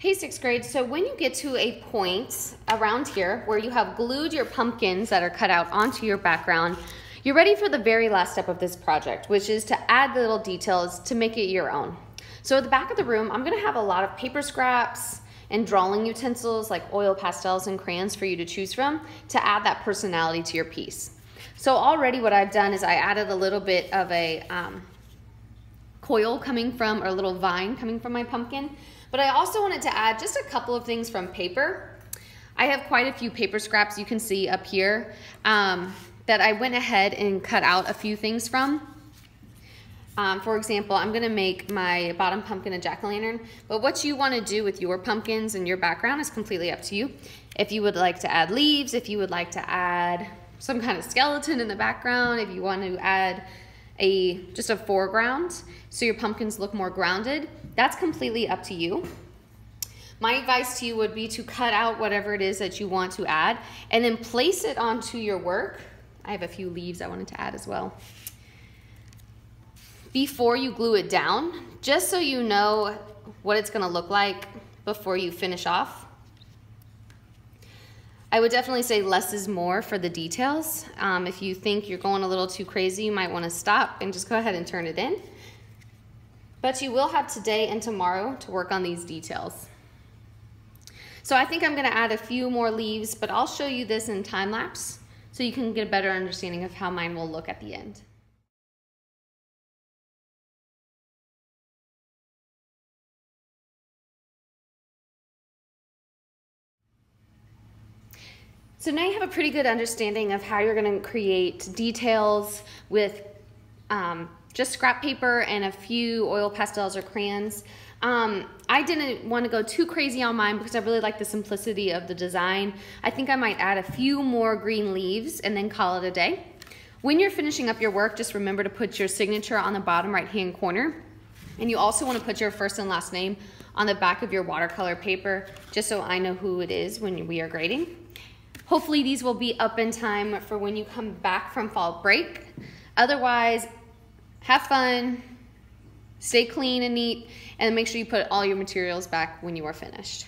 Hey, sixth grade, so when you get to a point around here where you have glued your pumpkins that are cut out onto your background, you're ready for the very last step of this project, which is to add the little details to make it your own. So at the back of the room, I'm gonna have a lot of paper scraps and drawing utensils like oil pastels and crayons for you to choose from to add that personality to your piece. So already what I've done is I added a little bit of a coil coming from, or a little vine coming from my pumpkin. But I also wanted to add just a couple of things from paper. I have quite a few paper scraps you can see up here that I went ahead and cut out a few things from. For example, I'm gonna make my bottom pumpkin a jack-o'-lantern, but what you wanna do with your pumpkins and your background is completely up to you. If you would like to add leaves, if you would like to add some kind of skeleton in the background, if you want to add just a foreground so your pumpkins look more grounded, that's completely up to you. My advice to you would be to cut out whatever it is that you want to add and then place it onto your work. I have a few leaves I wanted to add as well. Before you glue it down, just so you know what it's gonna look like before you finish off. I would definitely say less is more for the details. If you think you're going a little too crazy, you might want to stop and just go ahead and turn it in. But you will have today and tomorrow to work on these details. So I think I'm going to add a few more leaves, but I'll show you this in time lapse so you can get a better understanding of how mine will look at the end. So now you have a pretty good understanding of how you're going to create details with just scrap paper and a few oil pastels or crayons. I didn't want to go too crazy on mine because I really like the simplicity of the design. I think I might add a few more green leaves and then call it a day. When you're finishing up your work, just remember to put your signature on the bottom right-hand corner. And you also want to put your first and last name on the back of your watercolor paper, just so I know who it is when we are grading. Hopefully these will be up in time for when you come back from fall break. Otherwise, have fun, stay clean and neat, and make sure you put all your materials back when you are finished.